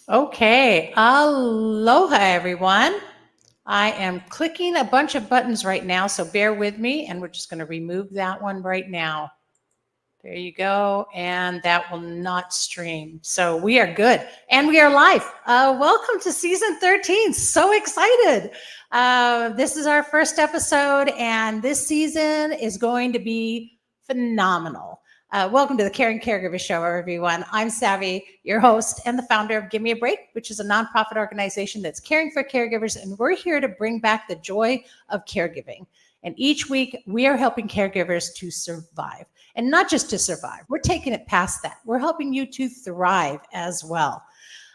Okay, aloha everyone. I am clicking a bunch of buttons right now, so bear with me, and we're just going to remove that one right now. There you go, and that will not stream. So we are good, and we are live. Welcome to season 13. So excited. This is our first episode, and this season is going to be phenomenal. Welcome to the Caring Caregiver Show, everyone. I'm Savvy, your host and the founder of Give Me a Break, which is a nonprofit organization that's caring for caregivers, and we're here to bring back the joy of caregiving. And each week, we are helping caregivers to survive. And not just to survive, we're taking it past that. We're helping you to thrive as well.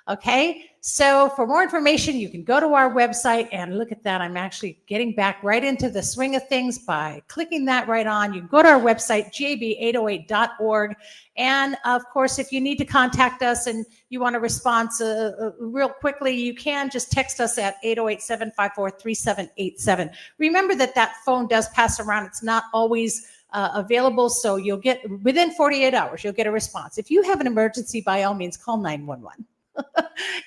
Okay, so for more information, you can go to our website and look at that. I'm actually getting back right into the swing of things by clicking that right on. You can go to our website, gab808.org. And of course, if you need to contact us and you want a response real quickly, you can just text us at 808-754-3787. Remember that phone does pass around. It's not always available, so you'll get within 48 hours, you'll get a response. If you have an emergency, by all means, call 911.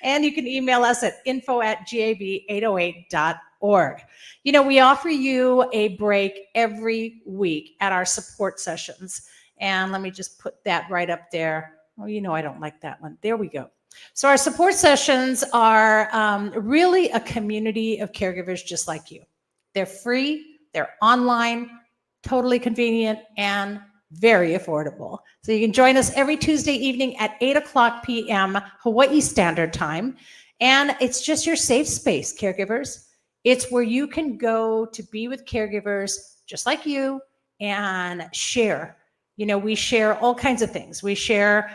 And you can email us at info@gab808.org. You know, we offer you a break every week at our support sessions. And let me just put that right up there. Oh, you know, I don't like that one. There we go. So our support sessions are really a community of caregivers just like you. They're free, they're online, totally convenient, and very affordable. So you can join us every Tuesday evening at 8 o'clock p.m. Hawaii Standard Time. And it's just your safe space, caregivers. It's where you can go to be with caregivers just like you and share. You know, we share all kinds of things. We share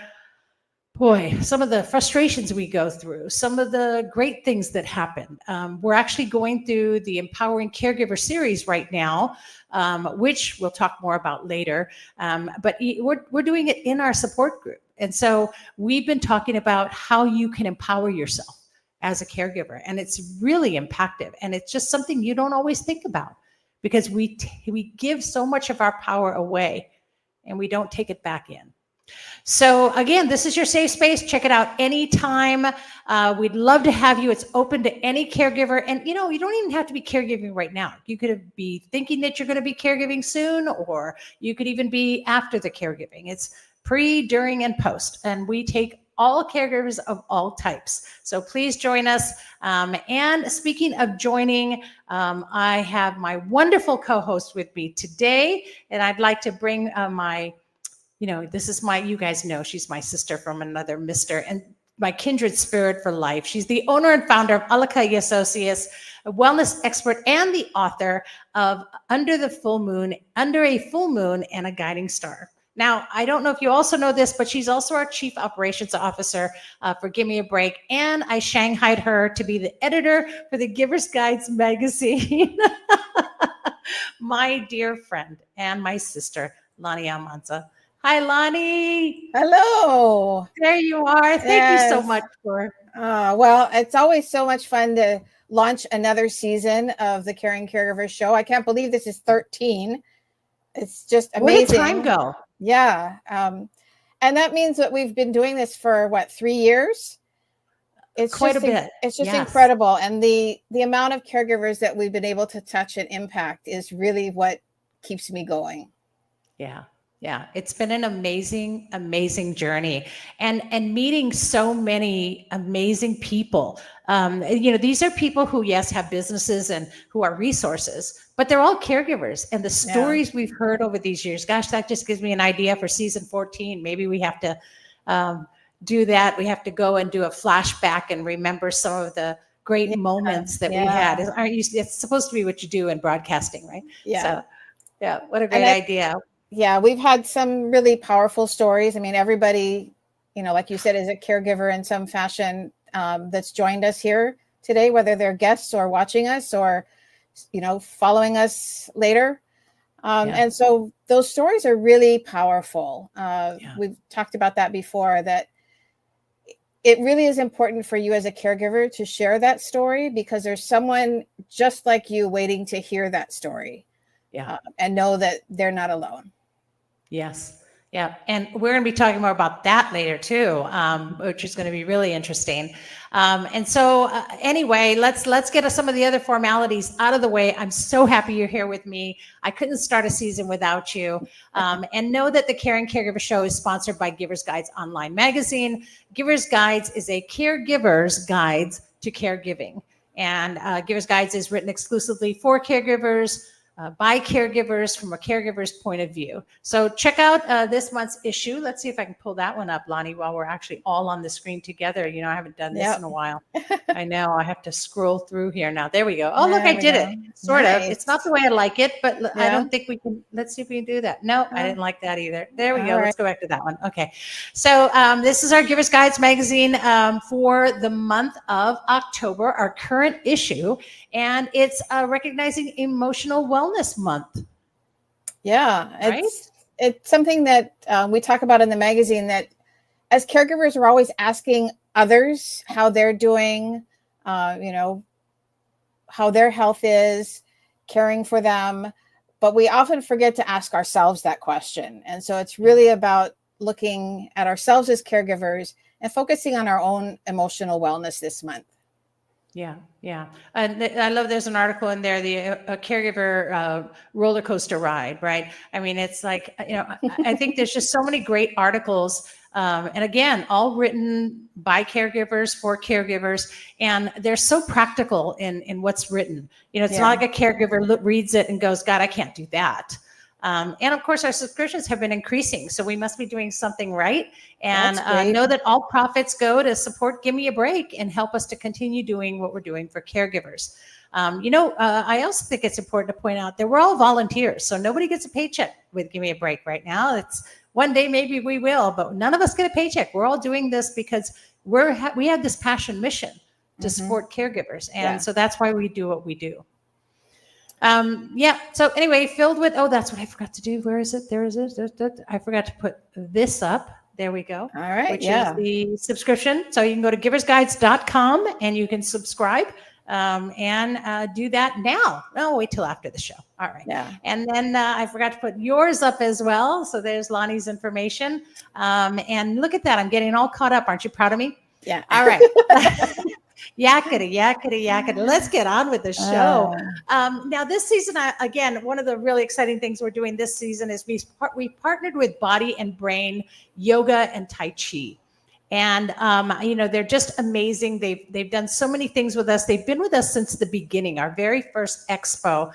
some of the frustrations we go through, some of the great things that happen. We're actually going through the Empowering Caregiver series right now, which we'll talk more about later. But we're doing it in our support group. And so we've been talking about how you can empower yourself as a caregiver. And it's really impactful. And it's just something you don't always think about because we give so much of our power away and we don't take it back in. So again, this is your safe space. Check it out anytime. We'd love to have you. It's open to any caregiver. And you know, you don't even have to be caregiving right now. You could be thinking that you're going to be caregiving soon, or you could even be after the caregiving. It's pre, during, and post. And we take all caregivers of all types. So please join us. And speaking of joining, I have my wonderful co-host with me today. And I'd like to bring this is you guys know, she's my sister from another mister and my kindred spirit for life. She's the owner and founder of Alakai Associates, a wellness expert and the author of Under a Full Moon and a Guiding Star. Now, I don't know if you also know this, but she's also our chief operations officer for Give Me a Break. And I shanghaied her to be the editor for the Giver's Guides magazine. My dear friend and my sister, Lonnie Almanza. Hi, Lonnie. Hello. There you are. Thank you so much for. Well, it's always so much fun to launch another season of the Caring Caregiver Show. I can't believe this is 13. It's just amazing. Where did time go? Yeah. And that means that we've been doing this for 3 years? It's quite a bit. It's just incredible. And the amount of caregivers that we've been able to touch and impact is really what keeps me going. Yeah. Yeah, it's been an amazing, amazing journey, and meeting so many amazing people. These are people who, yes, have businesses and who are resources, but they're all caregivers. And the stories we've heard over these years, gosh, that just gives me an idea for season 14. Maybe we have to do that. We have to go and do a flashback and remember some of the great moments that we had. It's supposed to be what you do in broadcasting, right? Yeah. So, yeah, what a great idea. Yeah, we've had some really powerful stories. I mean, everybody, like you said, is a caregiver in some fashion that's joined us here today, whether they're guests or watching us or, following us later. And so those stories are really powerful. We've talked about that before, that it really is important for you as a caregiver to share that story because there's someone just like you waiting to hear that story and know that they're not alone. Yes. Yeah, and we're going to be talking more about that later too, which is going to be really interesting. And so, anyway, let's get some of the other formalities out of the way. I'm so happy you're here with me. I couldn't start a season without you. And know that the Caring Caregiver Show is sponsored by Givers Guides online magazine. Givers Guides is a caregiver's guide to caregiving, and Givers Guides is written exclusively for caregivers. By caregivers from a caregiver's point of view. So check out this month's issue. Let's see if I can pull that one up, Lonnie, while we're actually all on the screen together. You know, I haven't done this in a while. I know I have to scroll through here now. There we go. Oh, look, I did it. Sort of. It's not the way I like it, but I don't think we can. Let's see if we can do that. No, I didn't like that either. There we go. Let's go back to that one. Okay. So this is our Givers Guides magazine for the month of October, our current issue, and it's recognizing emotional wellness month. Yeah, it's something that we talk about in the magazine, that as caregivers, we're always asking others how they're doing, how their health is, caring for them, but we often forget to ask ourselves that question. And so it's really about looking at ourselves as caregivers and focusing on our own emotional wellness this month. Yeah, yeah. And I love there's an article in there, a caregiver roller coaster ride, right? I mean, it's like, I think there's just so many great articles. And again, all written by caregivers for caregivers. And they're so practical in what's written. It's not like a caregiver reads it and goes, God, I can't do that. And of course, our subscriptions have been increasing, so we must be doing something right. And know that all profits go to support Give Me a Break and help us to continue doing what we're doing for caregivers. I also think it's important to point out that we're all volunteers, so nobody gets a paycheck with Give Me a Break right now. It's one day maybe we will, but none of us get a paycheck. We're all doing this because we have this passion mission to support caregivers, and so that's why we do what we do. So anyway, filled with, that's what I forgot to do. Where is it? There is it. I forgot to put this up. There we go. All right. Which is the subscription. So you can go to giversguides.com and you can subscribe and do that now. No, wait till after the show. All right. Yeah. And then I forgot to put yours up as well. So there's Lonnie's information. And look at that. I'm getting all caught up. Aren't you proud of me? Yeah. All right. Yakety. Let's get on with the show. Now, this season, again, one of the really exciting things we're doing this season is we partnered with Body and Brain Yoga and Tai Chi. And, they're just amazing. They've done so many things with us. They've been with us since the beginning, our very first expo.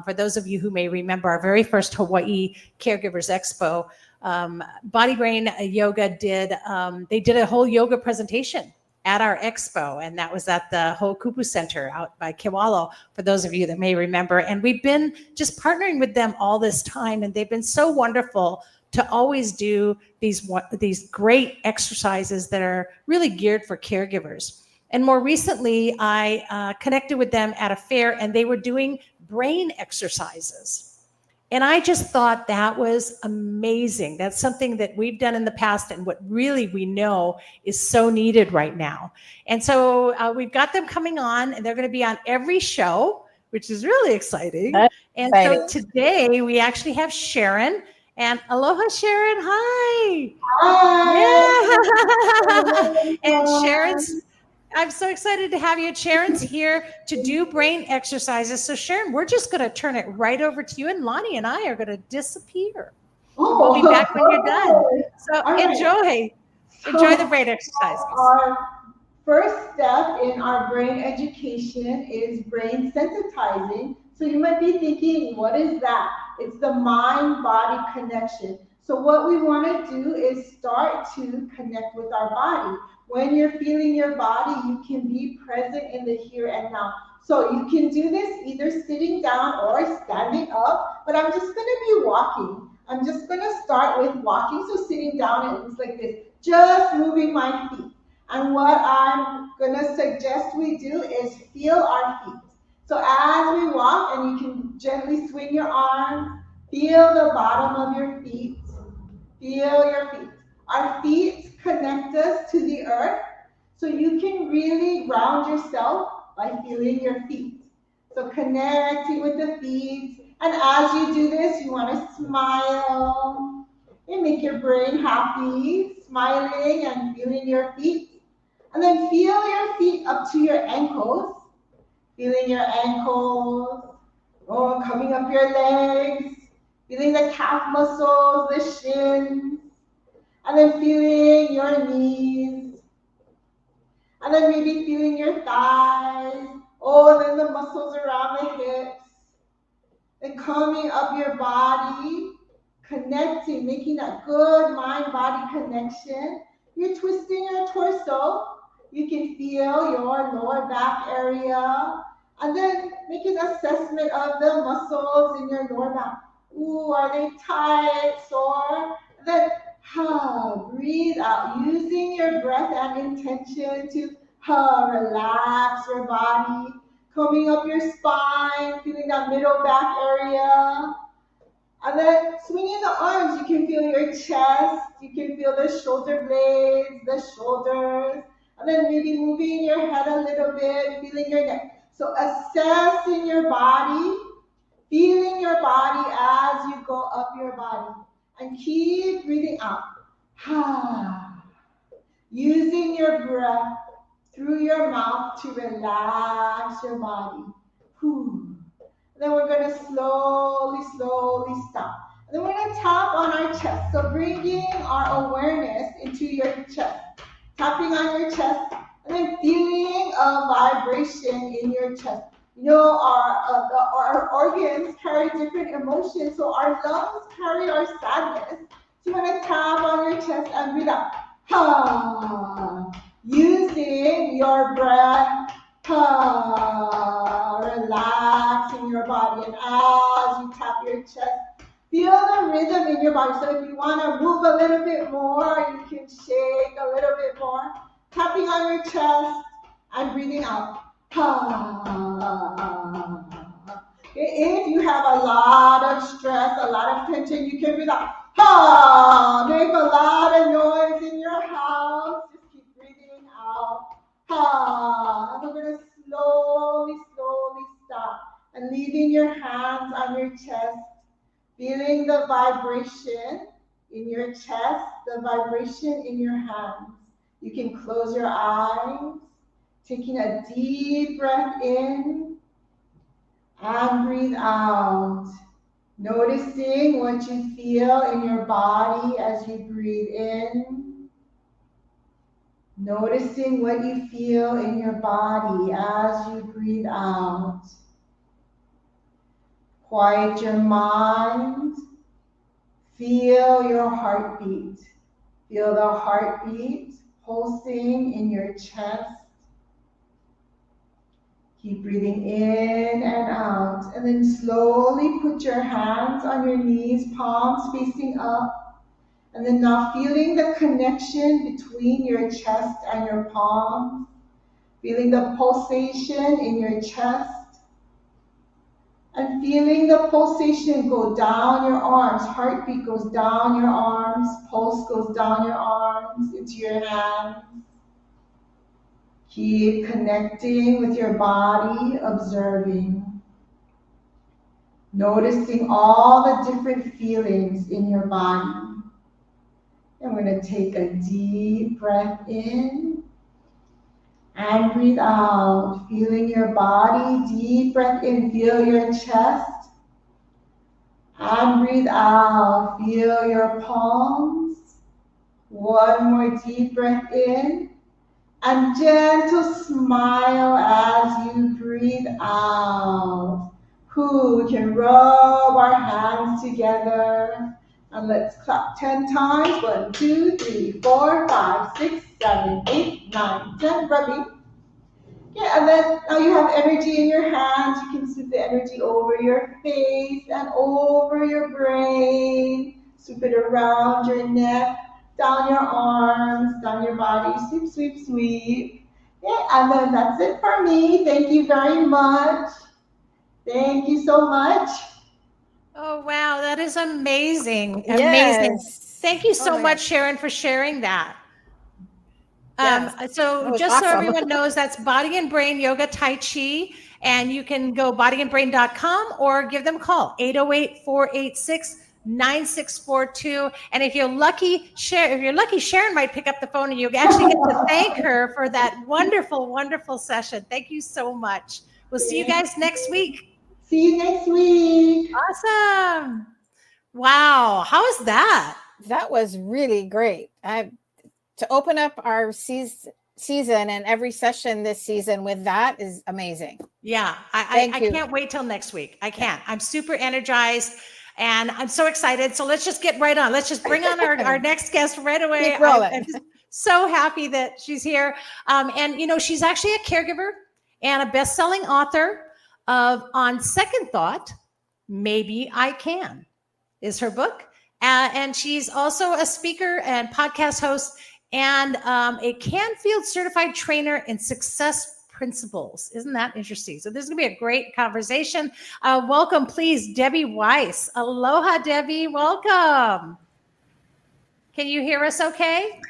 For those of you who may remember our very first Hawaii Caregivers Expo, Body Brain Yoga did a whole yoga presentation at our expo, and that was at the Ho'okupu Center out by Kewalo, for those of you that may remember. And we've been just partnering with them all this time, and they've been so wonderful to always do these great exercises that are really geared for caregivers. And more recently, I connected with them at a fair, and they were doing brain exercises. And I just thought that was amazing. That's something that we've done in the past and what really we know is so needed right now. And so we've got them coming on, and they're going to be on every show, which is really exciting. So today we actually have Sharon. And aloha, Sharon. Hi. Hi. Yeah. And I'm so excited to have you. Sharon's here to do brain exercises. So Sharon, we're just going to turn it right over to you, and Lonnie and I are going to disappear. We'll be back when you're done. So enjoy the brain exercises. Our first step in our brain education is brain sensitizing. So you might be thinking, what is that? It's the mind-body connection. So what we want to do is start to connect with our body. When you're feeling your body, you can be present in the here and now. So you can do this either sitting down or standing up, but I'm just going to be walking. I'm just going to start with walking. So sitting down, it looks like this, just moving my feet. And what I'm going to suggest we do is feel our feet. So as we walk, and you can gently swing your arms, feel the bottom of your feet. Feel your feet. Our feet connect us to the earth, so you can really ground yourself by feeling your feet. So connecting with the feet. And as you do this, you want to smile. And make your brain happy, smiling and feeling your feet. And then feel your feet up to your ankles. Feeling your ankles, coming up your legs. Feeling the calf muscles, the shins. And then feeling your knees. And then maybe feeling your thighs. And then the muscles around the hips. And coming up your body, connecting, making that good mind-body connection. You're twisting your torso. You can feel your lower back area. And then make an assessment of the muscles in your lower back. Are they tight, sore? And then breathe out, using your breath and intention to relax your body. Coming up your spine, feeling that middle back area. And then swinging the arms, you can feel your chest, you can feel the shoulder blades, the shoulders. And then maybe moving your head a little bit, feeling your neck. So assessing your body, feeling your body as you go up your body. And keep breathing out. Using your breath through your mouth to relax your body. Then we're going to slowly stop. And then we're going to tap on our chest. So bringing our awareness into your chest. Tapping on your chest and then feeling a vibration in your chest. Our organs carry different emotions. So our lungs carry our sadness. So you want to tap on your chest and breathe out. Using your breath. Relaxing your body. And as you tap your chest, feel the rhythm in your body. So if you want to move a little bit more, you can shake a little bit more. Tapping on your chest and breathing out. If you have a lot of stress, a lot of tension, you can breathe out. Make a lot of noise in your house. Just keep breathing out. And we're going to slowly stop. And leaving your hands on your chest. Feeling the vibration in your chest, the vibration in your hands. You can close your eyes, taking a deep breath in and breathe out. Noticing what you feel in your body as you breathe in. Noticing what you feel in your body as you breathe out. Quiet your mind. Feel your heartbeat. Feel the heartbeat pulsing in your chest. Keep breathing in and out. And then slowly put your hands on your knees, palms facing up. And then now feeling the connection between your chest and your palms. Feeling the pulsation in your chest. And feeling the pulsation go down your arms. Heartbeat goes down your arms. Pulse goes down your arms into your hands. Keep connecting with your body, observing. Noticing all the different feelings in your body. And we're going to take a deep breath in. And breathe out, feeling your body, deep breath in, feel your chest. And breathe out, feel your palms. One more deep breath in. And gentle smile as you breathe out. We can rub our hands together. And let's clap 10 times. 1, 2, 3, 4, 5, 6, 7, 8, 9, 10. Rubbing. Okay, and then now you have energy in your hands. You can sweep the energy over your face and over your brain. Sweep it around your neck, down your arms, down your body. Sweep, sweep, sweep. Okay, and then that's it for me. Thank you very much. Thank you so much. Oh, wow. That is amazing. Yes. Amazing. Thank you so Oh, much, Sharon, for sharing that. Yes. So That was just so awesome. everyone knows, that's Body and Brain Yoga Tai Chi. And you can go bodyandbrain.com or give them a call, 808-486-9222. 9642. And if you're lucky, Sharon might pick up the phone and you actually get to thank her for that wonderful, wonderful session. Thank you so much. We'll see you guys next week. See you next week. Awesome. Wow. How is that? That was really great. To open up our season and every session this season with that is amazing. Yeah. I can't wait till next week. I can't. I'm super energized and I'm so excited. So let's just get right on. Let's just bring on our next guest right away. Keep rolling. I'm just so happy that she's here. And, she's actually a caregiver and a best-selling author of On Second Thought, Maybe I Can, is her book. And she's also a speaker and podcast host and a Canfield certified trainer in success principles. Isn't that interesting? So this is going to be a great conversation. Welcome, please, Debbie Weiss. Aloha, Debbie. Welcome. Can you hear us okay?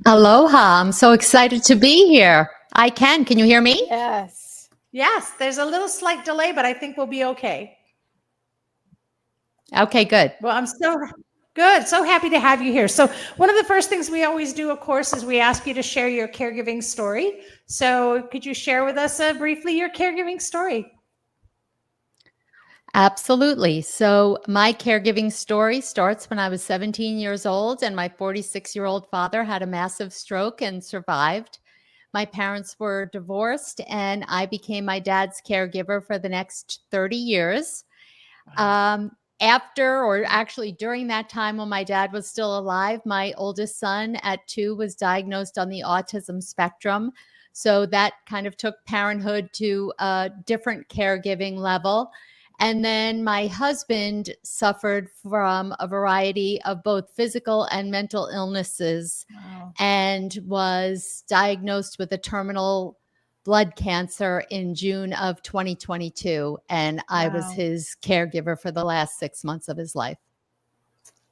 Aloha. I'm so excited to be here. I can. Can you hear me? Yes. Yes. There's a little slight delay, but I think we'll be okay. Okay, good. Well, I'm so good. So happy to have you here. So one of the first things we always do, of course, is we ask you to share your caregiving story. So could you share with us briefly your caregiving story? Absolutely. So my caregiving story starts when I was 17 years old and my 46-year-old father had a massive stroke and survived. My parents were divorced and I became my dad's caregiver for the next 30 years. After, or actually during that time when my dad was still alive, my oldest son at 2 was diagnosed on the autism spectrum. So that kind of took parenthood to a different caregiving level. And then my husband suffered from a variety of both physical and mental illnesses and was diagnosed with a terminal blood cancer in June of 2022. And I was his caregiver for the last 6 months of his life.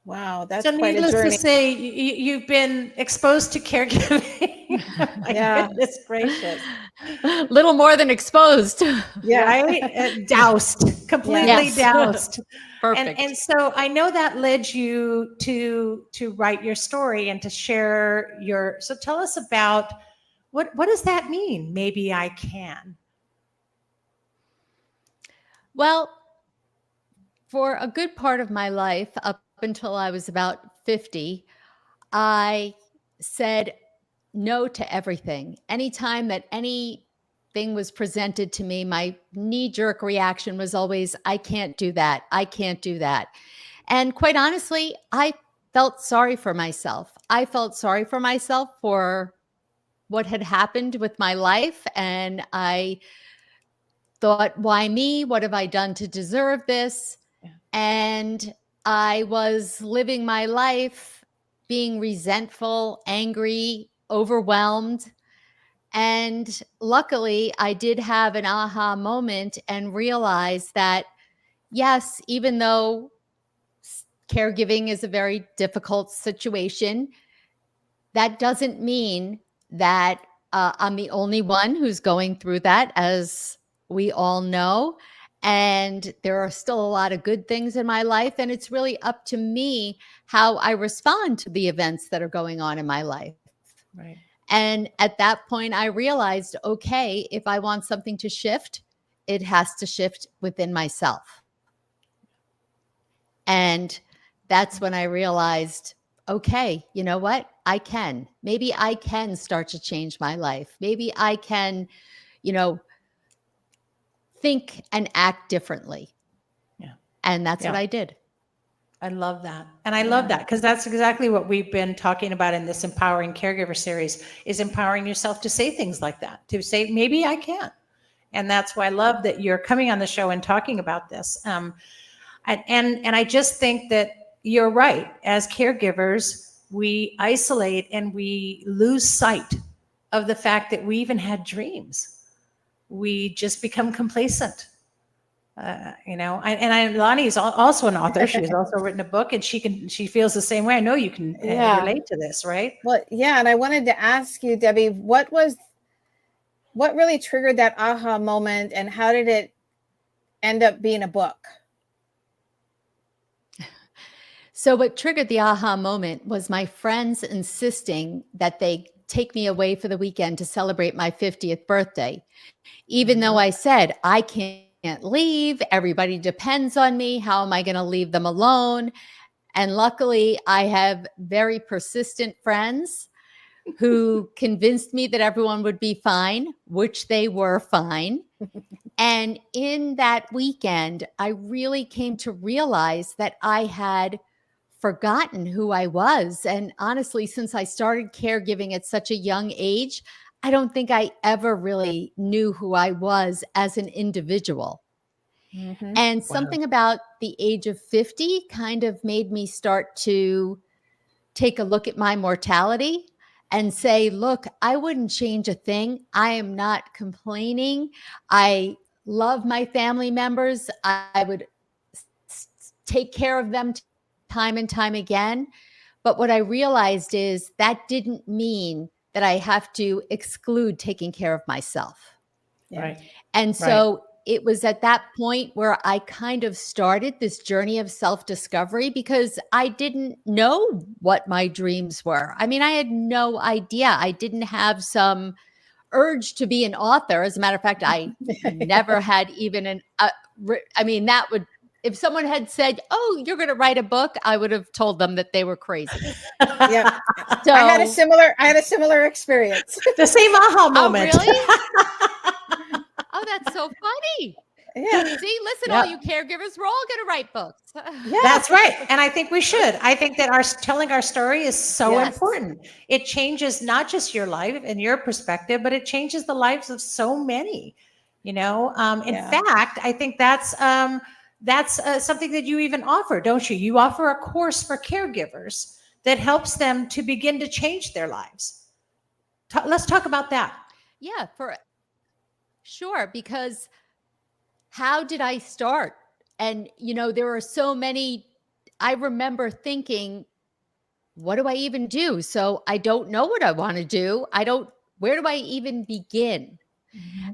Wow. That's so quite a needless journey. to say, you've been exposed to caregiving. My goodness gracious. Little more than exposed. Yeah. Right? Doused, completely doused. Perfect. And so I know that led you to write your story and to share so tell us about what does that mean? Maybe I can. Well, for a good part of my life, up until I was about 50, I said no to everything. Anytime that anything was presented to me, my knee-jerk reaction was always, I can't do that. I can't do that. And quite honestly, I felt sorry for myself. I felt sorry for myself for what had happened with my life. And I thought, why me? What have I done to deserve this? Yeah. And I was living my life being resentful, angry, overwhelmed. And luckily, I did have an aha moment and realized that, yes, even though caregiving is a very difficult situation, that doesn't mean that I'm the only one who's going through that, as we all know. And there are still a lot of good things in my life. And it's really up to me how I respond to the events that are going on in my life. Right. And at that point, I realized, okay, if I want something to shift, it has to shift within myself. And that's when I realized, okay, you know what? I can. Maybe I can start to change my life. Maybe I can, think and act differently. Yeah. And that's what I did. I love that. And I love that because that's exactly what we've been talking about in this Empowering Caregiver series, is empowering yourself to say things like that, to say, maybe I can. And that's why I love that you're coming on the show and talking about this. And I just think that you're right. As caregivers, we isolate and we lose sight of the fact that we even had dreams. We just become complacent. Lonnie is also an author. She's also written a book, and she feels the same way. I know you can relate to this, right? Well, yeah. And I wanted to ask you, Debbie, what really triggered that aha moment, and how did it end up being a book? So what triggered the aha moment was my friends insisting that they take me away for the weekend to celebrate my 50th birthday. Even though I said, I can't leave, everybody depends on me. How am I going to leave them alone? And luckily, I have very persistent friends who convinced me that everyone would be fine, which they were fine. And in that weekend, I really came to realize that I had forgotten who I was. And honestly, since I started caregiving at such a young age, I don't think I ever really knew who I was as an individual. Mhm. And something about the age of 50 kind of made me start to take a look at my mortality and say, look, I wouldn't change a thing. I am not complaining. I love my family members. I would take care of them time and time again. But what I realized is that didn't mean that I have to exclude taking care of myself. Yeah. Right. And so it was at that point where I kind of started this journey of self-discovery because I didn't know what my dreams were. I mean, I had no idea. I didn't have some urge to be an author. As a matter of fact, I never had even that would, if someone had said, oh, you're going to write a book, I would have told them that they were crazy. Yeah. So I had a similar experience. The same aha oh, moment. really? Oh, that's so funny. Yeah. See, listen, Yep. all you caregivers, we're all going to write books. Yeah. That's right. And I think we should. I think that telling our story is so Yes. important. It changes not just your life and your perspective, but it changes the lives of so many, In Yeah. fact, I think that's something that you even offer, don't you? You offer a course for caregivers that helps them to begin to change their lives. Let's talk about that. Yeah, for sure. Because how did I start? And, there are so many, I remember thinking, what do I even do? So I don't know what I want to do. Where do I even begin?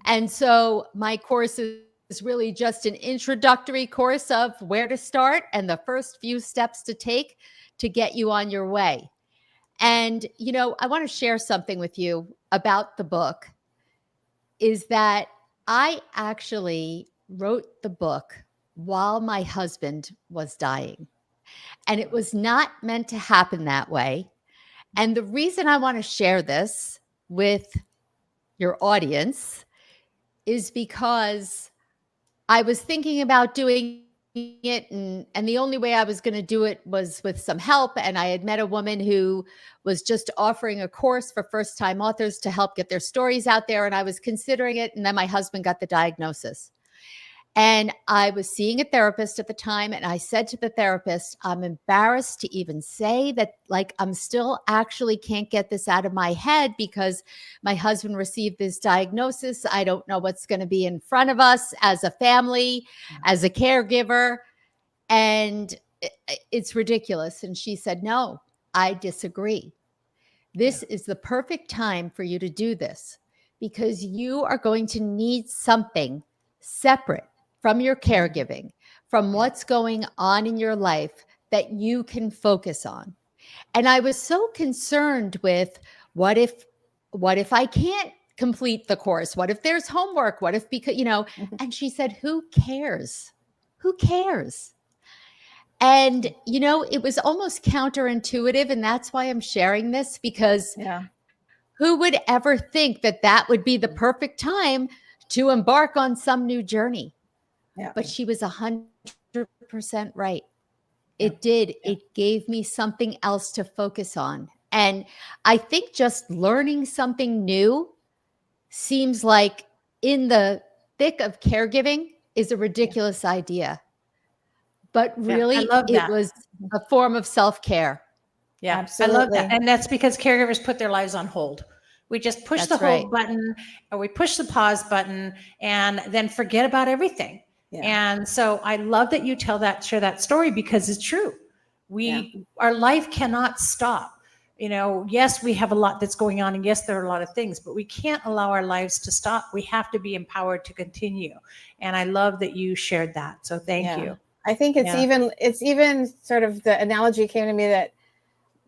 And so my course is really just an introductory course of where to start and the first few steps to take to get you on your way. And, I want to share something with you about the book is that I actually wrote the book while my husband was dying. And it was not meant to happen that way. And the reason I want to share this with your audience is because I was thinking about doing it and the only way I was going to do it was with some help. And I had met a woman who was just offering a course for first-time authors to help get their stories out there. And I was considering it. And then my husband got the diagnosis. And I was seeing a therapist at the time. And I said to the therapist, I'm embarrassed to even say that, I'm still actually can't get this out of my head because my husband received this diagnosis. I don't know what's going to be in front of us as a family, as a caregiver. And it's ridiculous. And she said, no, I disagree. This is the perfect time for you to do this because you are going to need something separate from your caregiving, from what's going on in your life that you can focus on. And I was so concerned with what if I can't complete the course? What if there's homework? What if, because, and she said, who cares? Who cares? And, it was almost counterintuitive. And that's why I'm sharing this because who would ever think that would be the perfect time to embark on some new journey? Yeah. But she was 100% right. It did. It gave me something else to focus on. And I think just learning something new seems like in the thick of caregiving is a ridiculous idea. But really, I love that. It was a form of self-care. Yeah, Absolutely. I love that. And that's because caregivers put their lives on hold. We just push the That's hold right. button or we push the pause button and then forget about everything. Yeah. And so I love that you share that story because it's true. Our life cannot stop. Yes, we have a lot that's going on and yes, there are a lot of things, but we can't allow our lives to stop. We have to be empowered to continue. And I love that you shared that. So thank you. I think it's Yeah. even sort of the analogy came to me that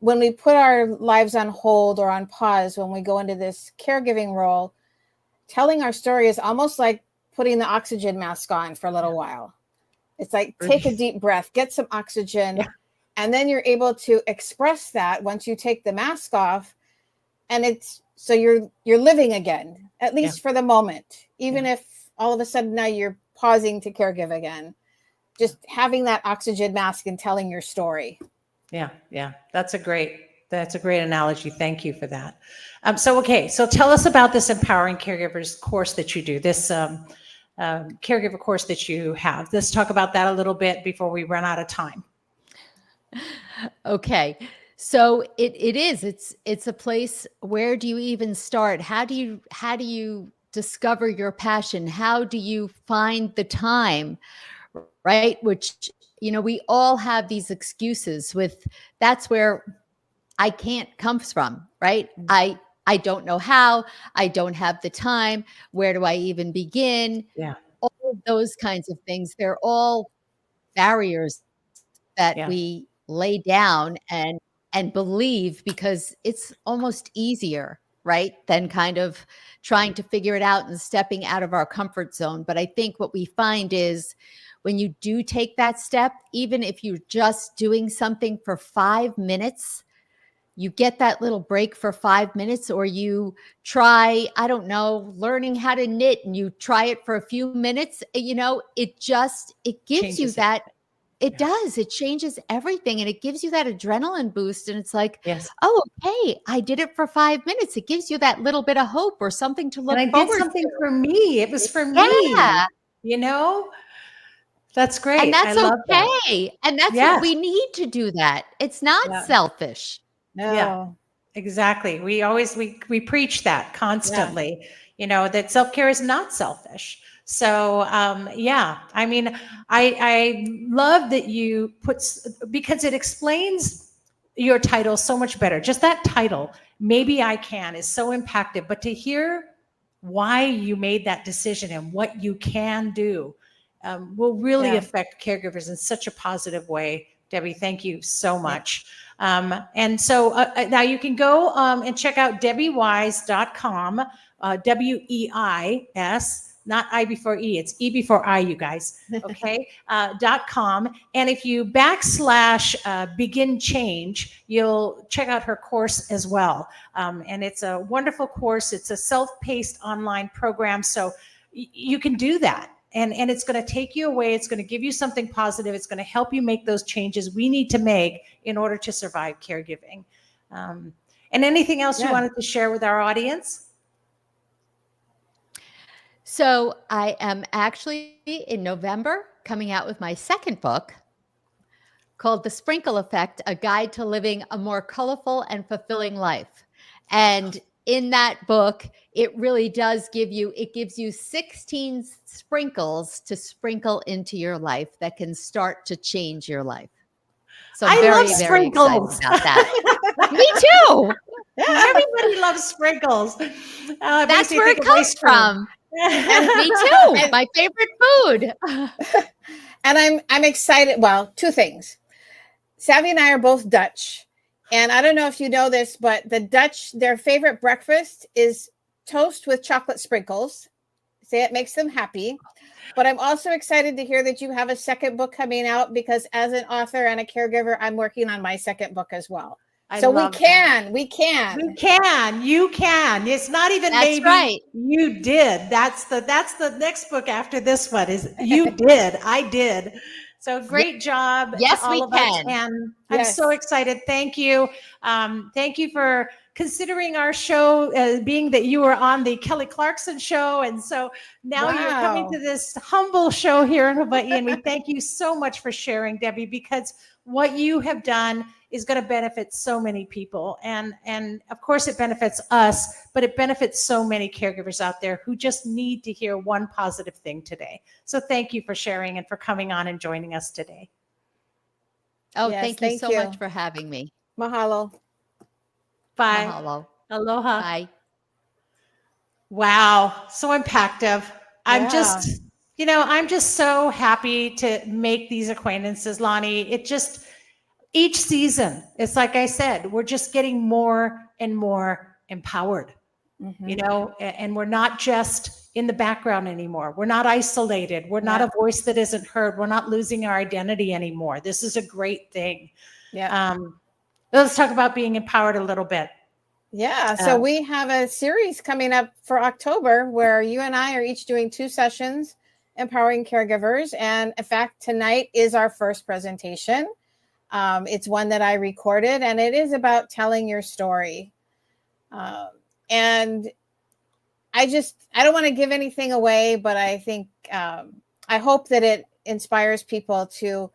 when we put our lives on hold or on pause, when we go into this caregiving role, telling our story is almost like putting the oxygen mask on for a little while. It's like, take a deep breath, get some oxygen, Yeah. and then you're able to express that once you take the mask off. And it's so you're living again, at least for the moment, even if all of a sudden now you're pausing to caregive again. Just having that oxygen mask and telling your story. Yeah, yeah, that's a great analogy. Thank you for that. So tell us about this Empowering Caregivers course that you do, this caregiver course that you have. Let's talk about that a little bit before we run out of time. Okay. So it's a place, where do you even start? How do you discover your passion? How do you find the time, right? Which, we all have these excuses with, that's where I can't comes from, right? I don't know how, I don't have the time. Where do I even begin? Yeah. All of those kinds of things. They're all barriers that Yeah. we lay down and believe, because it's almost easier, right, than kind of trying to figure it out and stepping out of our comfort zone. But I think what we find is, when you do take that step, even if you're just doing something for 5 minutes, you get that little break for 5 minutes, or you try, I don't know, learning how to knit, and you try it for a few minutes, it gives you Changes that. It Yeah. does. It changes everything, and it gives you that adrenaline boost. And it's like, Yes. oh, okay, I did it for 5 minutes. It gives you that little bit of hope or something to look And I did forward something to. for me. It was for Yeah. me, you know? That's And great. I that's love that. okay. And that's what Yes. we need to do that. It's not Yeah. selfish. No. Yeah. Exactly. We preach that Yeah. constantly, that self-care is not selfish. So, I mean, I love that you because it explains your title so much better. Just that title, Maybe I Can, is so impactful, but to hear why you made that decision and what you can do will really Yeah. affect caregivers in such a positive way. Debbie, thank you so much. And so now you can go and check out debbiewise.com, WEIS, not I before E, it's E before I, you guys, okay, .com. And if you / begin change, you'll check out her course as well. And it's a wonderful course. It's a self-paced online program. So you can do that. And it's going to take you away. It's going to give you something positive. It's going to help you make those changes we need to make in order to survive caregiving. And anything else you wanted to share with our audience? So I am actually, in November, coming out with my second book, called The Sprinkle Effect: A Guide to Living a More Colorful and Fulfilling Life. And in that book, it really does gives you 16 sprinkles to sprinkle into your life that can start to change your life. So I'm very, very excited about that. Me too. Everybody loves sprinkles. That's where it comes from. And me too. My favorite food. And I'm excited. Well, two things. Savvy and I are both Dutch. And I don't know if you know this, but the Dutch, their favorite breakfast is toast with chocolate sprinkles. Say it makes them happy. But I'm also excited to hear that you have a second book coming out, because as an author and a caregiver, I'm working on my second book as well. So we can. You can. It's not even That's maybe right. You did. That's the next book after this one is You Did. I did. So great job Yes, to all we of us. can. And I'm so excited. Thank you. Thank you for considering our show, being that you were on the Kelly Clarkson show. And so now you're coming to this humble show here in Hawaii. And we thank you so much for sharing, Debbie, because what you have done is going to benefit so many people. And of course it benefits us, but it benefits so many caregivers out there who just need to hear one positive thing today. So thank you for sharing and for coming on and joining us today. Oh, thank you so much for having me. Mahalo. Bye. Mahalo. Aloha. Bye. Wow. So impactful. I'm just I'm just so happy to make these acquaintances, Lonnie. Each season, it's like I said, we're just getting more and more empowered, and we're not just in the background anymore. We're not isolated. We're not a voice that isn't heard. We're not losing our identity anymore. This is a great thing. Yeah. Let's talk about being empowered a little bit. Yeah. So we have a series coming up for October where you and I are each doing 2 sessions, empowering caregivers. And in fact, tonight is our first presentation. It's one that I recorded, and it is about telling your story. And I don't want to give anything away, but I think, I hope that it inspires people to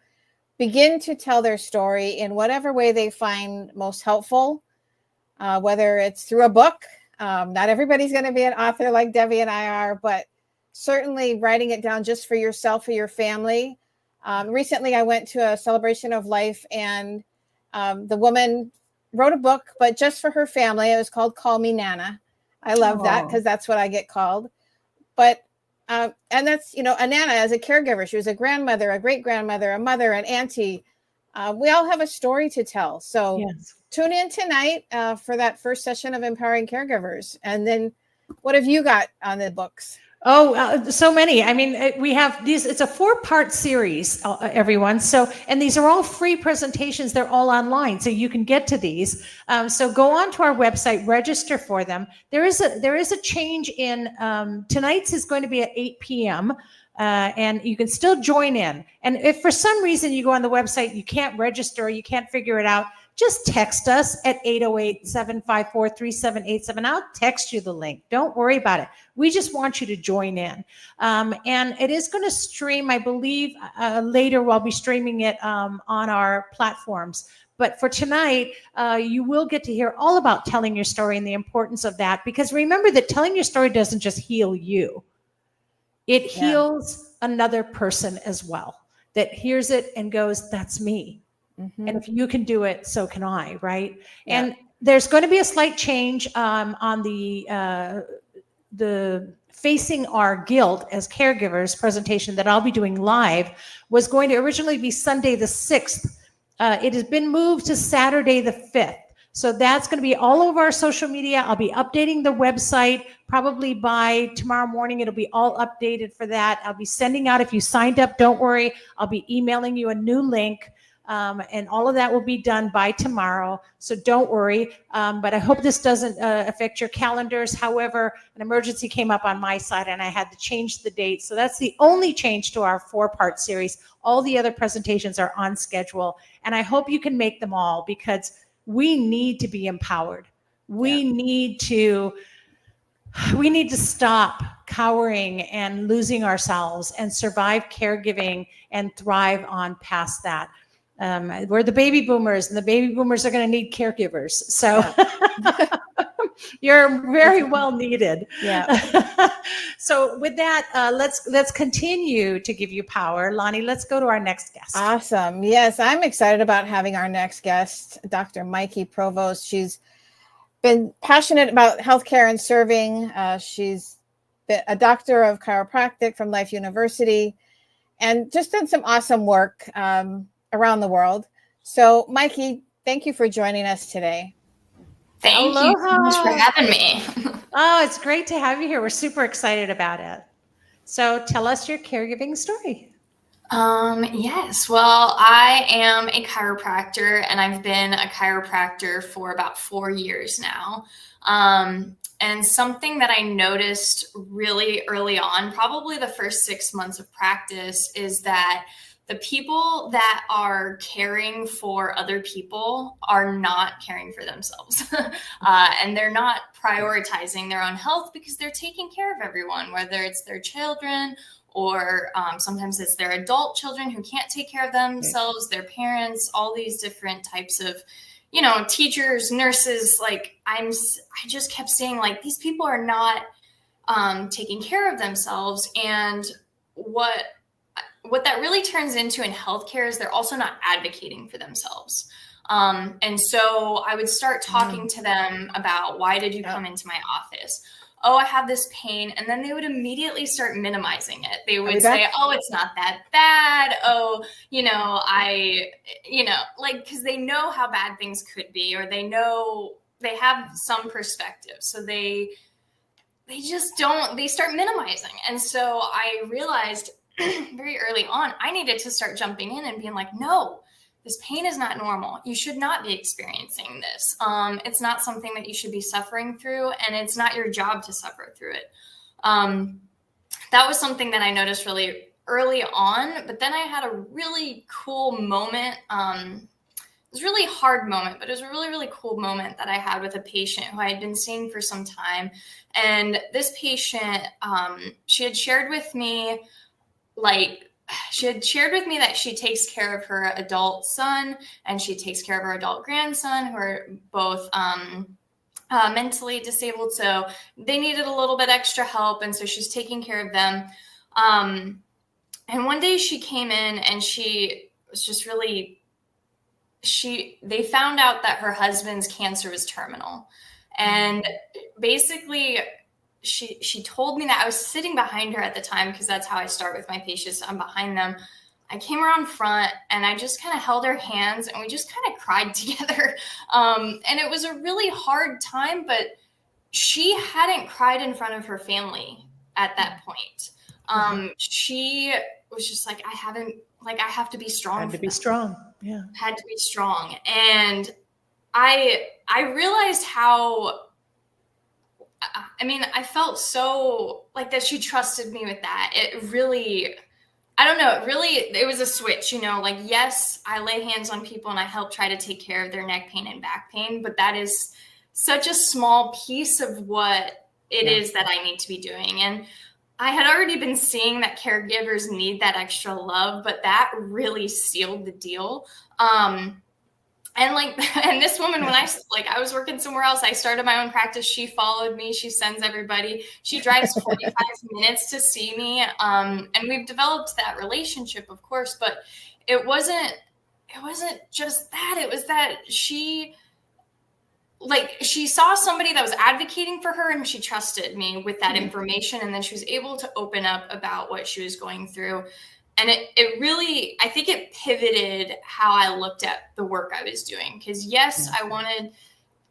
begin to tell their story in whatever way they find most helpful, whether it's through a book. Not everybody's going to be an author like Debbie and I are, but certainly writing it down just for yourself or your family. Recently, I went to a celebration of life, and the woman wrote a book, but just for her family. It was called Call Me Nana. I love that because that's what I get called. But, and that's, a Nana as a caregiver. She was a grandmother, a great grandmother, a mother, an auntie. We all have a story to tell. So tune in tonight for that first session of Empowering Caregivers. And then what have you got on the books? So many. I mean, we have these, it's a 4-part series, everyone. So, and these are all free presentations. They're all online. So you can get to these. So go on to our website, register for them. There is a change in, tonight's is going to be at 8 p.m. And you can still join in. And if for some reason you go on the website, you can't register, or you can't figure it out, just text us at 808-754-3787. I'll text you the link. Don't worry about it. We just want you to join in. And it is going to stream, I believe, later we'll be streaming it on our platforms. But for tonight, you will get to hear all about telling your story and the importance of that. Because remember that telling your story doesn't just heal you. It heals another person as well, that hears it and goes, that's me. And if you can do it, so can I, right? Yeah. And there's going to be a slight change on the Facing Our Guilt as Caregivers presentation that I'll be doing live. Was going to originally be Sunday the 6th. It has been moved to Saturday the 5th. So that's going to be all over our social media. I'll be updating the website probably by tomorrow morning. It'll be all updated for that. I'll be sending out, if you signed up, don't worry, I'll be emailing you a new link. And all of that will be done by tomorrow. So don't worry. But I hope this doesn't affect your calendars. However, an emergency came up on my side and I had to change the date. So that's the only change to our 4-part series. All the other presentations are on schedule. And I hope you can make them all, because we need to be empowered. We need to stop cowering and losing ourselves and survive caregiving and thrive on past that. We're the baby boomers, and the baby boomers are going to need caregivers. So you're very well needed. Yeah. So with that, let's continue to give you power. Lonnie, let's go to our next guest. Awesome. Yes, I'm excited about having our next guest, Dr. Mikey Provost. She's been passionate about healthcare and serving. She's been a doctor of chiropractic from Life University, and just done some awesome work around the world. So, Mikey, thank you for joining us today. Thank you so much for having me. Oh, it's great to have you here. We're super excited about it. So tell us your caregiving story. Yes. Well, I am a chiropractor, and I've been a chiropractor for about 4 years now. And something that I noticed really early on, probably the first 6 months of practice, is that the people that are caring for other people are not caring for themselves. And they're not prioritizing their own health because they're taking care of everyone, whether it's their children or sometimes it's their adult children who can't take care of themselves, their parents, all these different types of, teachers, nurses. Like I just kept saying, like, these people are not taking care of themselves. And what that really turns into in healthcare is they're also not advocating for themselves. And so I would start talking to them about, why did you come into my office? oh, I have this pain. And then they would immediately start minimizing it. They would back? say, oh, it's not that bad. Oh, because they know how bad things could be, or they know they have some perspective. So they just don't, they start minimizing. And so I realized very early on, I needed to start jumping in and being like, no, this pain is not normal. You should not be experiencing this. It's not something that you should be suffering through, and it's not your job to suffer through it. That was something that I noticed really early on, but then I had a really cool moment. It was a really hard moment, but it was a really, really cool moment that I had with a patient who I had been seeing for some time. And this patient, she had shared with me that she takes care of her adult son and she takes care of her adult grandson, who are both mentally disabled. So they needed a little bit extra help. And so she's taking care of them. And one day she came in and she was just really, they found out that her husband's cancer was terminal. And basically, she told me that. I was sitting behind her at the time, because that's how I start with my patients. I'm behind them. I came around front and I just kind of held her hands and we just kind of cried together. And it was a really hard time, but she hadn't cried in front of her family at that point. She was just like, I have to be strong. Had to be strong. Yeah. Had to be strong. And I realized how, I felt so like that she trusted me with that. It really, I don't know, it was a switch, like, yes, I lay hands on people and I help try to take care of their neck pain and back pain, but that is such a small piece of what it is that I need to be doing. And I had already been seeing that caregivers need that extra love, but that really sealed the deal. And this woman, when I was working somewhere else, I started my own practice. She followed me. She sends everybody. She drives 45 minutes to see me. And we've developed that relationship, of course, but it wasn't just that. It was that she saw somebody that was advocating for her and she trusted me with that information. And then she was able to open up about what she was going through. And it really, I think it pivoted how I looked at the work I was doing. Because yes, I want to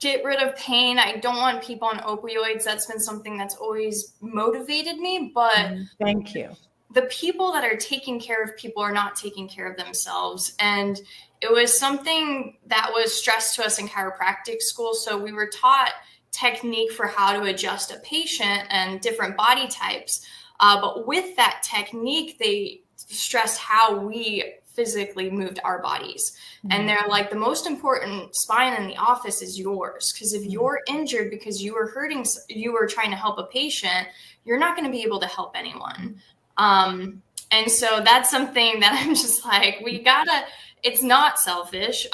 get rid of pain. I don't want people on opioids. That's been something that's always motivated me. But thank you. The people that are taking care of people are not taking care of themselves. And it was something that was stressed to us in chiropractic school. So we were taught technique for how to adjust a patient and different body types. But with that technique, they stressed how we physically moved our bodies. And they're like, the most important spine in the office is yours. Because if you're injured because you were trying to help a patient, you're not going to be able to help anyone. And so that's something that I'm just like, it's not selfish.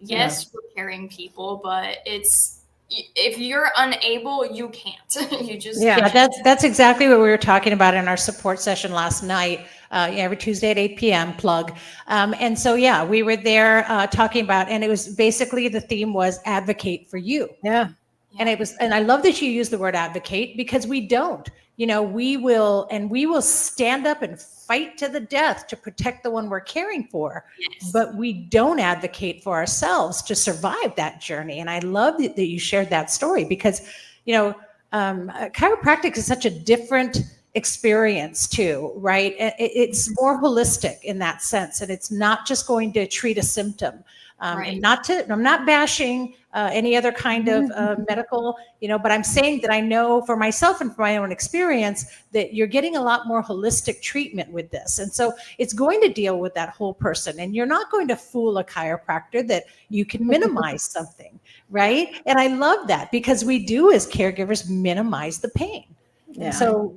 Yes, we're caring people, but if you're unable, you can't. You just that's exactly what we were talking about in our support session last night. Every Tuesday at 8 p.m. plug. And so, we were there talking about, and it was basically the theme was advocate for you. Yeah. And I love that you use the word advocate, because we don't, we will stand up and fight to the death to protect the one we're caring for, but we don't advocate for ourselves to survive that journey. And I love that you shared that story, because, chiropractic is such a different experience too, right? It's more holistic in that sense. And it's not just going to treat a symptom. And I'm not bashing any other kind of medical, but I'm saying that I know for myself and for my own experience that you're getting a lot more holistic treatment with this. And so it's going to deal with that whole person. And you're not going to fool a chiropractor that you can minimize something, right? And I love that, because we do as caregivers minimize the pain. Yeah. So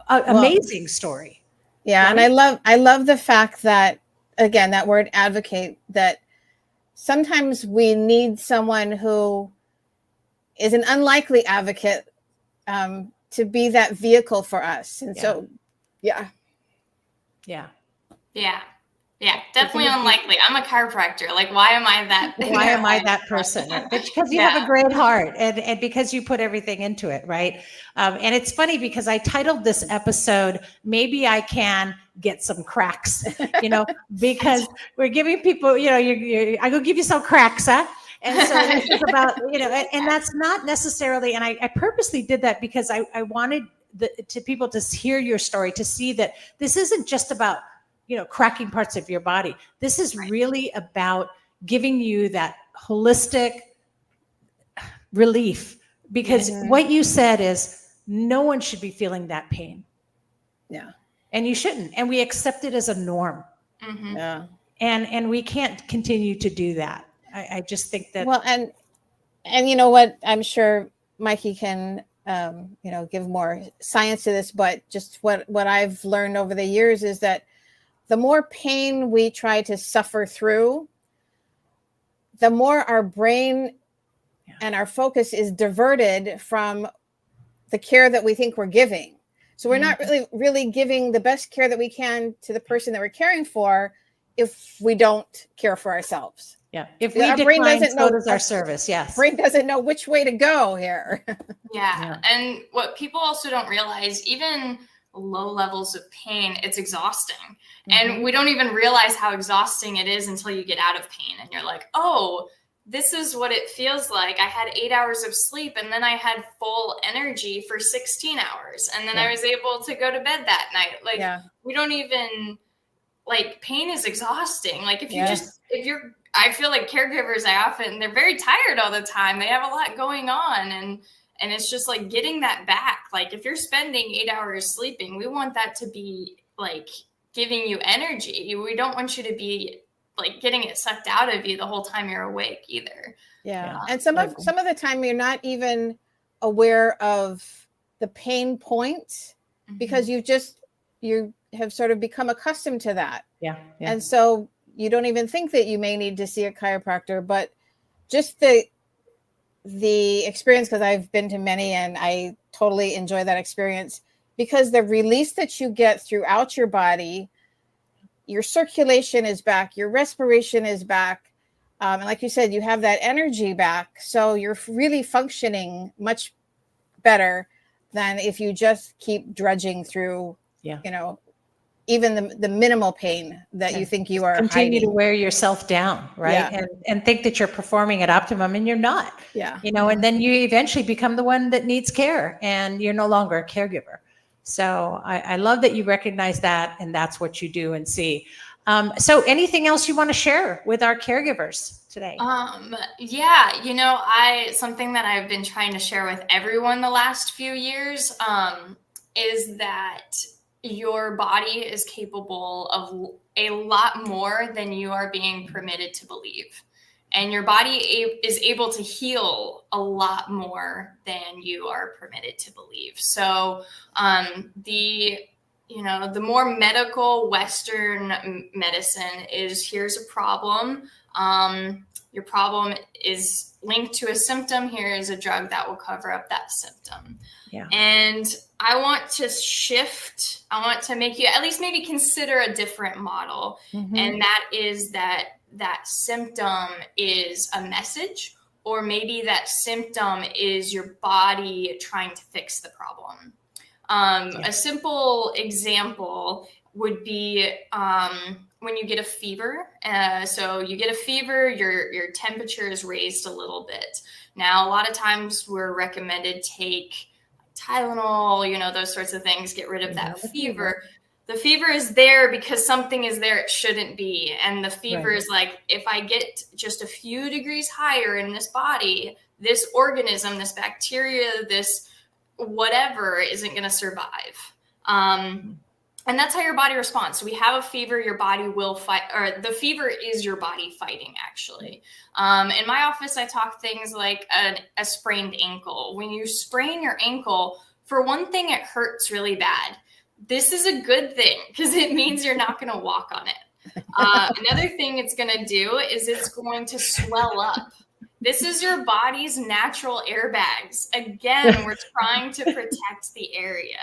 amazing story. Yeah. Right? And I love the fact that, again, that word advocate, that sometimes we need someone who is an unlikely advocate to be that vehicle for us. And so, Yeah, definitely unlikely. I'm a chiropractor. Like, why am I that? Why am I that person? Because you have a great heart and because you put everything into it, right? And it's funny because I titled this episode, Maybe I Can Get Some Cracks, because we're giving people, I go give you some cracks, huh? And so this is about, and that's not necessarily, and I purposely did that because I wanted to people to hear your story, to see that this isn't just about cracking parts of your body. This is really about giving you that holistic relief, because what you said is no one should be feeling that pain. Yeah. And you shouldn't. And we accept it as a norm. Mm-hmm. Yeah. And we can't continue to do that. I just think that. Well, and you know what, I'm sure Mikey can, give more science to this, but just what I've learned over the years is that the more pain we try to suffer through, the more our brain and our focus is diverted from the care that we think we're giving. So we're not really giving the best care that we can to the person that we're caring for if we don't care for ourselves. Yeah. If we our decline, brain doesn't so know does our service. Yes. Brain doesn't know which way to go here. Yeah. And what people also don't realize, even low levels of pain, it's exhausting. And we don't even realize how exhausting it is until you get out of pain and you're like, oh, this is what it feels like. I had 8 hours of sleep and then I had full energy for 16 hours. And then I was able to go to bed that night. Like we don't even, like, pain is exhausting. Like I feel like caregivers, they're very tired all the time. They have a lot going on, and it's just like getting that back. Like, if you're spending 8 hours sleeping, we want that to be like giving you energy. We don't want you to be like getting it sucked out of you the whole time you're awake either. Yeah. And some of the time you're not even aware of the pain point because you have sort of become accustomed to that. Yeah. And so you don't even think that you may need to see a chiropractor, but just the experience, because I've been to many and I totally enjoy that experience, because the release that you get throughout your body, your circulation is back, your respiration is back. And like you said, you have that energy back. So you're really functioning much better than if you just keep drudging through, even the minimal pain that you think you are continue hiding. To wear yourself down, right? And think that you're performing at optimum, and you're not. And then you eventually become the one that needs care, and you're no longer a caregiver. So I love that you recognize that, and that's what you do and see. So anything else you want to share with our caregivers today? Something that I've been trying to share with everyone the last few years is that your body is capable of a lot more than you are being permitted to believe. And your body is able to heal a lot more than you are permitted to believe. So the more medical Western medicine is, here's a problem. Your problem is linked to a symptom. Here is a drug that will cover up that symptom. Yeah. And I want to shift. I want to make you at least maybe consider a different model. And that is that symptom is a message, or maybe that symptom is your body trying to fix the problem. A simple example would be when you get a fever. So you get a fever, your temperature is raised a little bit. Now, a lot of times we're recommended take Tylenol, those sorts of things, get rid of that fever. The fever is there because something is there it shouldn't be. And the fever is like, if I get just a few degrees higher in this body, this organism, this bacteria, this whatever isn't going to survive. And that's how your body responds. So we have a fever, your body will fight, or the fever is your body fighting, actually. In my office, I talk things like a sprained ankle. When you sprain your ankle, for one thing, it hurts really bad. This is a good thing because it means you're not going to walk on it. Another thing it's going to do is it's going to swell up. This is your body's natural airbags. Again, we're trying to protect the area.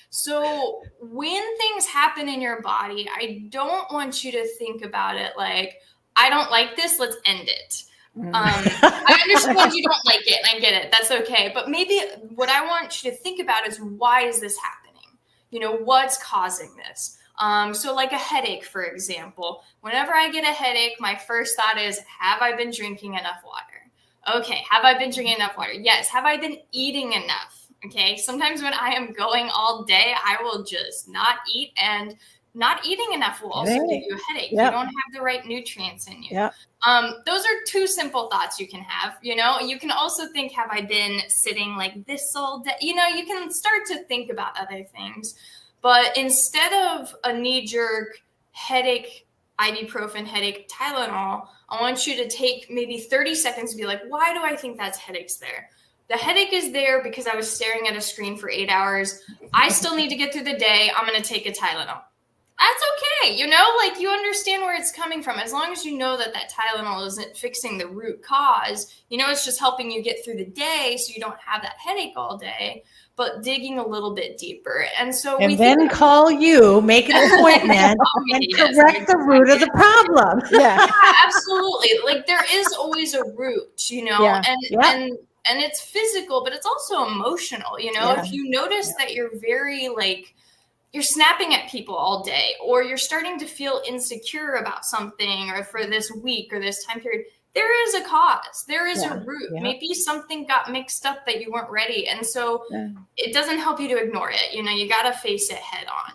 So when things happen in your body, I don't want you to think about it like, I don't like this, let's end it. I understand you don't like it, and I get it. That's okay. But maybe what I want you to think about is, why is this happening? You know, what's causing this? So like a headache, for example. Whenever I get a headache, my first thought is, have I been drinking enough water? Okay, have I been drinking enough water? Yes. Have I been eating enough? Okay, sometimes when I am going all day, I will just not eat, and not eating enough will also give you a headache. Yep. You don't have the right nutrients in you. Yep. Those are two simple thoughts you can have. You know, you can also think, have I been sitting like this all day? You know, you can start to think about other things. But instead of a knee-jerk headache, ibuprofen, headache, Tylenol, I want you to take maybe 30 seconds to be like, why do I think that's headaches there? The headache is there because I was staring at a screen for 8 hours. I still need to get through the day. I'm going to take a Tylenol. That's okay. You know, like, you understand where it's coming from. As long as you know that that Tylenol isn't fixing the root cause, you know, it's just helping you get through the day so you don't have that headache all day, but digging a little bit deeper. And so and then call you, make an appointment, and correct the root of the problem. Yeah, absolutely. Like, there is always a root, you know, and it's physical, but it's also emotional. You know, if you notice that you're very like, you're snapping at people all day, or you're starting to feel insecure about something, or for this week or this time period, there is a cause. There is a root. Maybe something got mixed up that you weren't ready. And so it doesn't help you to ignore it. You know, you got to face it head on.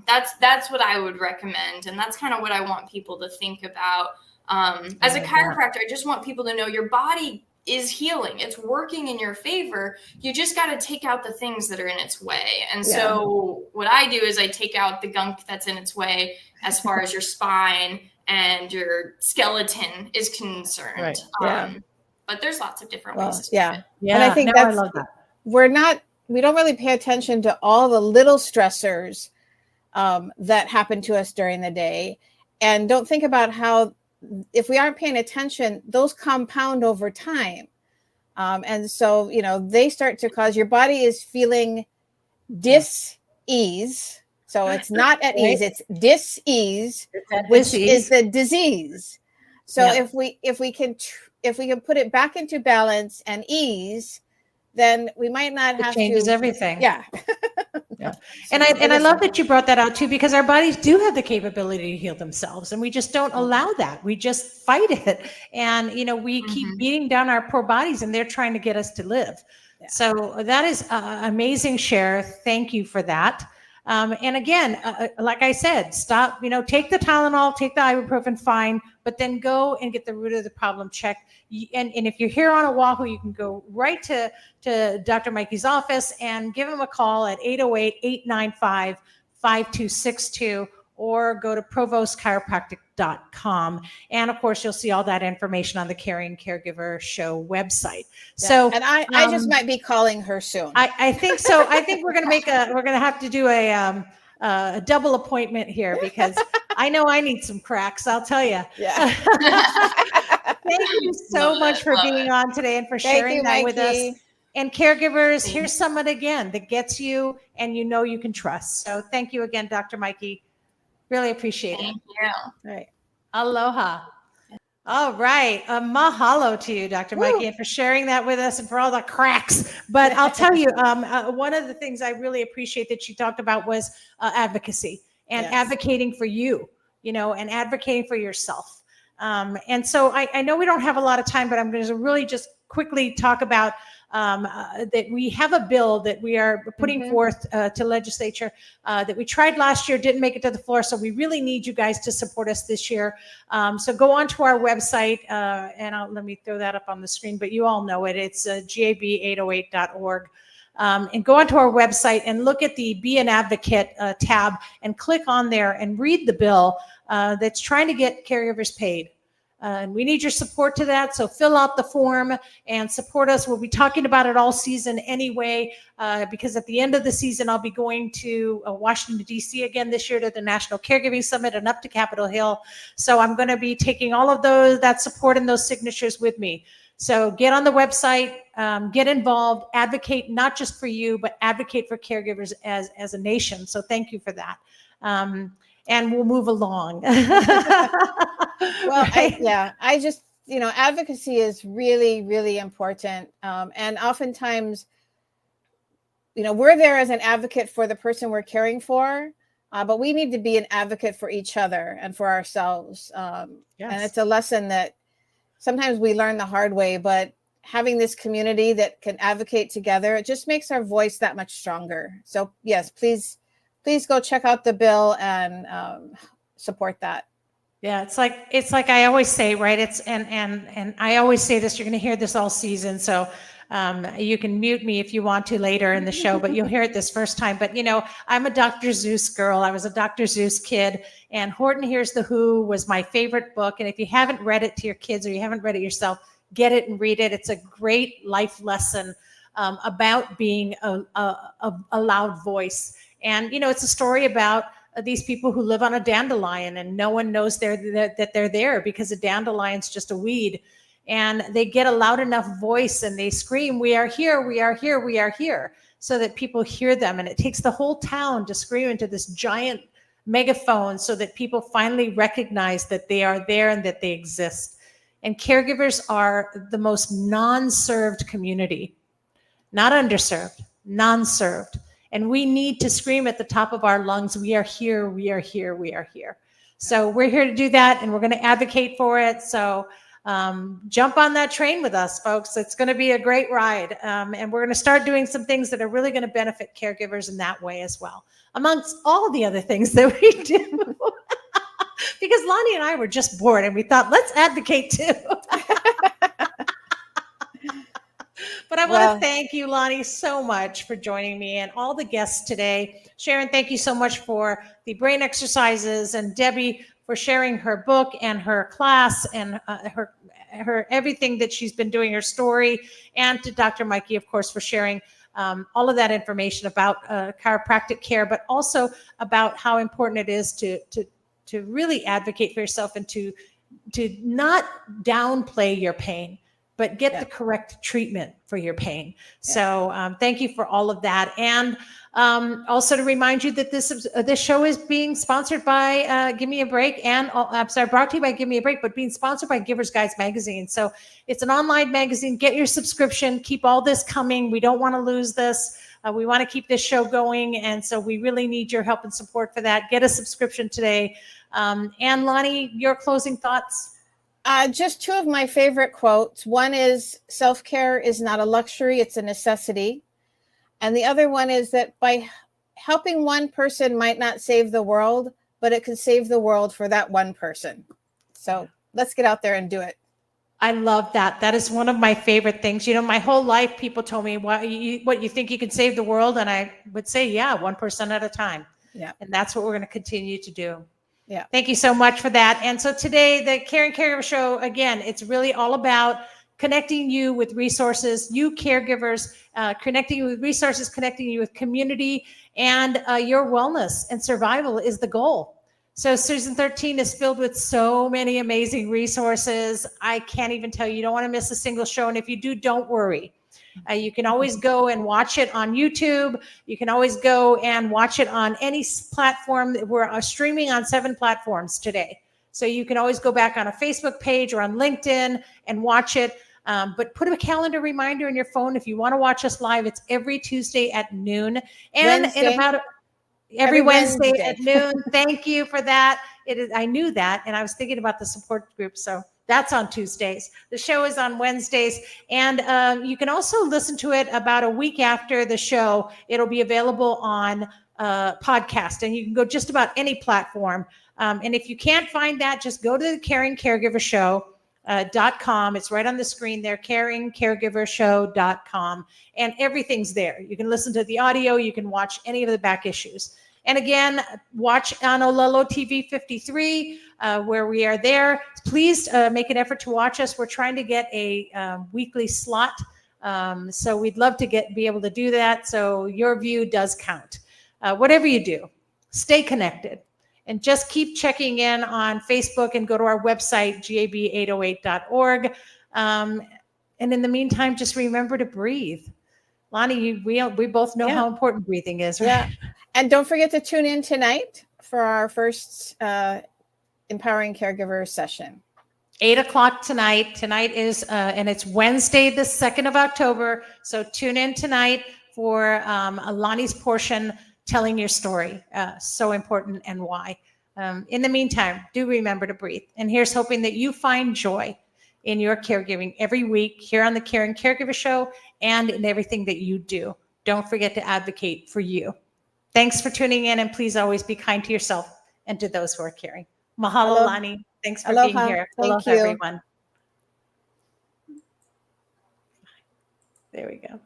That's what I would recommend. And that's kind of what I want people to think about. As a chiropractor, I just want people to know your body is healing. It's working in your favor. You just got to take out the things that are in its way. And so what I do is I take out the gunk that's in its way as far as your spine and your skeleton is concerned. Right. But there's lots of different ways to do it. And I think I love that. We don't really pay attention to all the little stressors that happen to us during the day, and don't think about how, if we aren't paying attention, those compound over time. And so, you know, they start to cause, your body is feeling dis-ease. So it's not at ease, it's dis-ease, which is the disease. So if we can put it back into balance and ease, then we might not have to. It changes everything. Yeah. And I love that you brought that out too, because our bodies do have the capability to heal themselves, and we just don't allow that. We just fight it. And, you know, we keep beating down our poor bodies, and they're trying to get us to live. Yeah. So that is amazing, Cher. Thank you for that. And again, like I said, stop, you know, take the Tylenol, take the ibuprofen, fine, but then go and get the root of the problem checked. And if you're here on Oahu, you can go right to Dr. Mikey's office and give him a call at 808-895-5262, or go to provostchiropractic.com. And of course, you'll see all that information on the Caring Caregiver Show website. Yeah. So, and I just might be calling her soon. I think so. I think we're going to have to do a double appointment here, because I know I need some cracks. I'll tell you. Yeah. Thank you so much for being on today and for sharing that with us. And caregivers, here's someone again that gets you and you know you can trust. So thank you again, Dr. Mikey. Really appreciate it. Thank you. All right. Aloha. All right. Mahalo to you, Dr. Mikey, and for sharing that with us and for all the cracks. But I'll tell you, one of the things I really appreciate that you talked about was advocacy and advocating for you, you know, and advocating for yourself. And so I know we don't have a lot of time, but I'm going to really just quickly talk about that we have a bill that we are putting forth to legislature that we tried last year, didn't make it to the floor. So we really need you guys to support us this year. So go on to our website and let me throw that up on the screen, but you all know it. It's gab808.org. And go onto our website and look at the Be an Advocate tab and click on there and read the bill that's trying to get caregivers paid. And we need your support to that. So fill out the form and support us. We'll be talking about it all season anyway, because at the end of the season, I'll be going to Washington, D.C. again this year to the National Caregiving Summit and up to Capitol Hill. So I'm going to be taking all of that support and those signatures with me So get on the website, get involved, advocate not just for you, but advocate for caregivers as a nation. So thank you for that. And we'll move along. Well, Right? I just, advocacy is really, really important. And oftentimes, we're there as an advocate for the person we're caring for, but we need to be an advocate for each other and for ourselves. And it's a lesson that sometimes we learn the hard way, but having this community that can advocate together, it just makes our voice that much stronger. So yes, please go check out the bill and support that. Yeah, it's like I always say, right? It's and I always say this. You're going to hear this all season, so you can mute me if you want to later in the show, but you'll hear it this first time. But I'm a Dr. Seuss girl. I was a Dr. Seuss kid, and Horton Hears the Who was my favorite book. And if you haven't read it to your kids or you haven't read it yourself, get it and read it. It's a great life lesson about being a loud voice. And it's a story about these people who live on a dandelion, and no one knows that they're there because a dandelion's just a weed. And they get a loud enough voice and they scream, "We are here, we are here, we are here," so that people hear them. And it takes the whole town to scream into this giant megaphone so that people finally recognize that they are there and that they exist. And caregivers are the most non-served community, not underserved, non-served. And we need to scream at the top of our lungs, "We are here, we are here, we are here." So we're here to do that, and we're going to advocate for it. So jump on that train with us, folks. It's going to be a great ride. And we're going to start doing some things that are really going to benefit caregivers in that way as well, amongst all the other things that we do. Because Lonnie and I were just bored and we thought, let's advocate too. But I want to thank you, Lonnie, so much for joining me and all the guests today. Sharon, thank you so much for the brain exercises, and Debbie for sharing her book and her class and her everything that she's been doing, her story, and to Dr. Mikey, of course, for sharing all of that information about chiropractic care, but also about how important it is to really advocate for yourself and to not downplay your pain, but get the correct treatment for your pain. So thank you for all of that. And also to remind you that this show is being sponsored by Give Me a Break, and brought to you by Give Me a Break, but being sponsored by Givers Guides Magazine. So it's an online magazine. Get your subscription. Keep all this coming. We don't want to lose this. We want to keep this show going. And so we really need your help and support for that. Get a subscription today. And Lonnie, your closing thoughts? Just two of my favorite quotes. One is, self-care is not a luxury, it's a necessity. And the other one is that by helping one person might not save the world, but it could save the world for that one person. So let's get out there and do it. I love that. That is one of my favorite things. My whole life, people told me, what you think you can save the world? And I would say, yeah, 1% at a time. Yeah. And that's what we're going to continue to do. Yeah. Thank you so much for that. And so today, the Caring Caregiver Show, again, it's really all about connecting you with resources, you caregivers, connecting you with resources, connecting you with community, and your wellness and survival is the goal. So Season 13 is filled with so many amazing resources. I can't even tell you. You don't want to miss a single show. And if you do, don't worry. You can always go and watch it on YouTube. You can always go and watch it on any platform. We're streaming on 7 platforms today. So you can always go back on a Facebook page or on LinkedIn and watch it. But put a calendar reminder in your phone if you want to watch us live. It's every Tuesday at noon. And in about every Wednesday at noon. Thank you for that. I knew that, and I was thinking about the support group. So that's on Tuesdays. The show is on Wednesdays. And you can also listen to it about a week after the show. It'll be available on podcast, and you can go just about any platform. And if you can't find that, just go to the caringcaregivershow.com. It's right on the screen there, caringcaregivershow.com. And everything's there. You can listen to the audio. You can watch any of the back issues. And again, watch on Olelo TV 53, where we are there. Please make an effort to watch us. We're trying to get a weekly slot. So we'd love to be able to do that. So your view does count. Whatever you do, stay connected. And just keep checking in on Facebook and go to our website, gab808.org. And in the meantime, just remember to breathe. Lonnie, we both know Yeah. how important breathing is, right? Yeah. And don't forget to tune in tonight for our first Empowering Caregiver session. 8 o'clock tonight. Tonight is, and it's Wednesday, the 2nd of October. So tune in tonight for Lonnie's portion, telling your story. So important and why. In the meantime, do remember to breathe. And here's hoping that you find joy in your caregiving every week here on the Caring Caregiver Show and in everything that you do. Don't forget to advocate for you. Thanks for tuning in, and please always be kind to yourself and to those who are caring. Mahalo, Aloha. Lonnie. Thanks for Aloha. being here. Thank Aloha, you. everyone. There we go.